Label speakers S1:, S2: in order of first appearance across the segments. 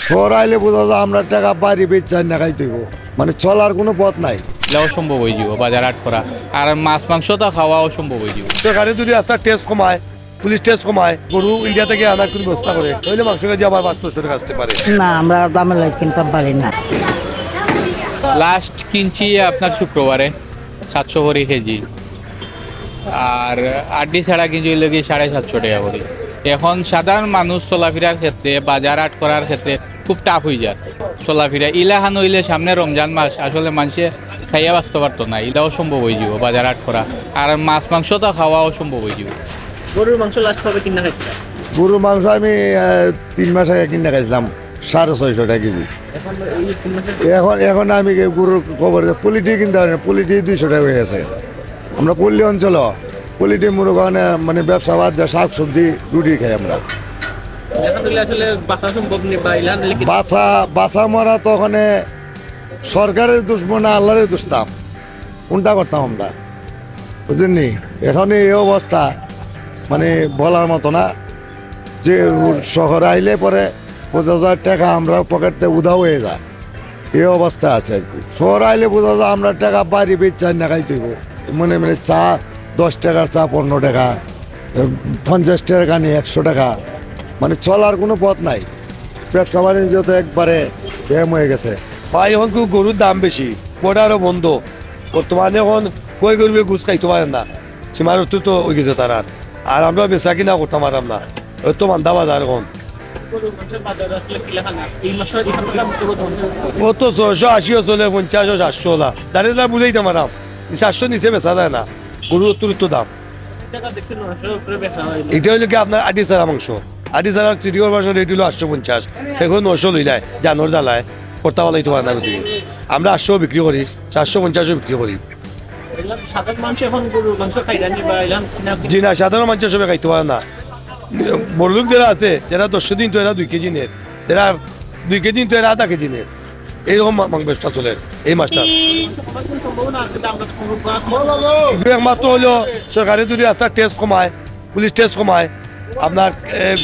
S1: শহর আইলে বোঝা যায় আমরা টাকা বাড়ি বেচার না খাইতেইব, মানে চলার কোনো পথ নাই।
S2: এটাও সম্ভব হয়ে যাব বাজার হাট করা, আর মাছ মাংস তো খাওয়াও সম্ভব হয়ে যাব।
S3: সরকারে যদি রাস্তার টেস্ট কমায়, পুলিশ টেস্ট কমায়, গরু ইন্ডিয়া থেকে আনার কোনো ব্যবস্থা করে, তাহলে মাংস কেজি আবার 500 টাকা আসতে পারে।
S4: না, আমরা দামে লাইট কিনতে পারি না।
S2: লাস্ট কিনছি আপনার শুক্রবারে 700 করে কেজি, আর আড্ডি ছাড়া কিনছি হইলে কি 750 টাকা করে। এখন সাধারণ মানুষ চলাফেরার ক্ষেত্রে, বাজার হাট করার ক্ষেত্রে খুব টাফ হয়ে যায় চলাফেরা। ইলাহান হইলে সামনে রমজান মাস, আসলে মানুষে খাইয়া বাঁচতে পারতো না, এটাও সম্ভব হয়ে যাব বাজার হাট করা, আর মাছ মাংস তো খাওয়াও সম্ভব হয়ে যাব।
S5: গরুর মাংস লাস্ট কবে কিনা খাইছিলেন?
S1: গরুর মাংস আমি 3 মাস আগে কিনে খাইছিলাম 650 টাকা কেজি।
S5: এখন এই 3 মাসের
S1: এখন আমি গরুর খবর পোলিটি কিনতে পারি না, পোলিটি 200 টাকা হয়ে গেছে। আমরা পল্লী অঞ্চল, পোলিটি মুরগানে মানে ব্যবসা বাদ যা শাক সবজি রুটি খাই আমরা।
S5: এখন হইলে আসলে বাঁচা সম্ভব নেই বা ইলান হইলে কি
S1: বাসা মরা তো ওখানে সরকারের দোষ না আল্লাহরের দোষ, কোনটা করতাম আমরা, বুঝলেননি? এখন এই অবস্থা মানে বলার মতো না, যে শহরে আইলে পরে 50,000 টাকা আমরা পকেটে উধাও হয়ে যায়, এই অবস্থা আছে আর কি। শহরে আইলে বোঝা যায় আমরা টাকা বাড়ি বেচার না খাইতেইব, মানে মানে চা 10 টাকার চা 15 টাকা, 50 টাকা নিয়ে 100 টাকা, মানে চলার কোনো পথ নাই। ব্যবসা বাণিজ্য তো একবারে ব্যায়াম হয়ে গেছে।
S3: ভাই এখন খুব গরুর দাম বেশি, বর্ডারও বন্ধ, বর্তমানে এখন কই গরুবে ঘুষ খাইতে পারেন না, সীমার তো হয়ে গেছে তার। আর আমরা বেচা কিনা করতাম পারলাম না, ওই তো মান্দা বাজার এখন
S5: গরুর মাংসের বাজার আসলে কি লেখা না এই মাসের এই সপ্তাহে
S3: কত 680 চলে, 50 700 ওলা দাঁড়িয়ে দাঁড়িয়ে বুঝাইতে পারাম 700 নিচে বেচা যায় না, গরুর অতিরিক্ত দাম।
S5: টাকা দেখছেন 900 উপরে বেচা হয়।
S3: এটা হইলো কি আপনার আটি সারা মাংস, আটি সারা চিটিওর মাংস রেট হলো 850, এখন 900 লই যায়, জানোর জ্বালায় করতে পারলে পারে না। আমরা 800 বিক্রি করি, 450 বিক্রি করি।
S5: সাধারণ মানুষ এখন গরুর মাংস খাই জানি বা ইলান কিনা
S3: জি না, সাধারণ মানুষ সবাই খাইতে পারে না। বড় লোক যারা আছে, যারা 10 দিন তো এরা 2 কেজি নেয়, যারা 2 কেজি তো এরা 1/2 কেজি নেয়, এইরকম ব্যবসা চলে এই মাছটা।
S5: সম্ভাবনা আছে আমরা
S3: একমাত্র হলো সরকারে যদি রাস্তার টেস্ট কমায়, পুলিশ টেস্ট কমায়, আপনার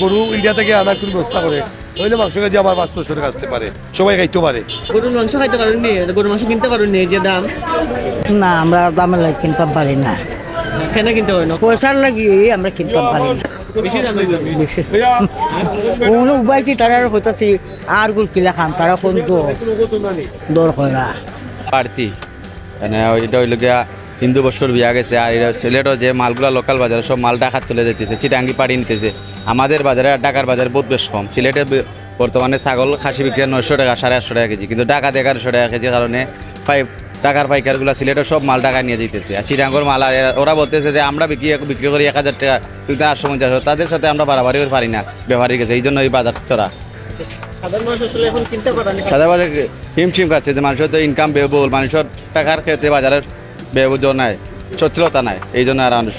S3: গরু ইন্ডিয়া থেকে আনার কোনো ব্যবস্থা করে, তাহলে মাংস কেজি আবার 500 টাকা আসতে পারে, সবাই খাইতে পারে।
S5: গরুর মাংস খাইতে পারেননি, গরুর মাংস কিনতে পারেননি যে দাম,
S4: না, আমরা দামে লাইট কিনতে পারি না।
S5: কেন কিনতে হয় না?
S4: পয়সার লাগি আমরা কিনতে পারি না।
S5: বেশি দাম হয়ে যাবে।
S4: বেশি কোনো উপায় কি তারা হইতাছি আর গুল কিলা খান, তারা কোন দর হয় না
S6: বাড়তি মানে এটা হইল গিয়া হিন্দু বছর বিয়া গেছে, আর এটা সিলেটও যে মালগুলা লোকাল বাজারে সব মাল ঢাকা চলে যেতেছে, চিটাঙ্গি পাড়ি নিতেছে। আমাদের বাজারে আর ঢাকার বাজারে বহুত বেশ কম। সিলেটে বর্তমানে ছাগল খাসি বিক্রি 900 টাকা, 850 টাকা কেজি, কিন্তু ঢাকাতে 1100 টাকা কেজি, কারণে টাকার পাইকারগুলো সিলেটের সব মাল ঢাকা নিয়ে যেতেছে। আর চিটাঙ্গর মাল ওরা বলতেছে যে আমরা বিক্রি করি 1000 টাকা, কিন্তু 850, তাদের সাথে আমরা বাড়াবাড়ি পারি না, ব্যবহারিক গেছে, এই জন্য এই বাজার চড়া।
S5: সাধারণ মানুষ আসলে এখন কিনতে পারে না।
S6: সাদা বাজার হিমশিম খাচ্ছে, যে মানুষের তো ইনকাম ব্যয়বহুল, মানুষের টাকার ক্ষেত্রে বাজারের ব্যয়বহুল নাই, সচ্ছলতা নাই, এই জন্য আর মানুষ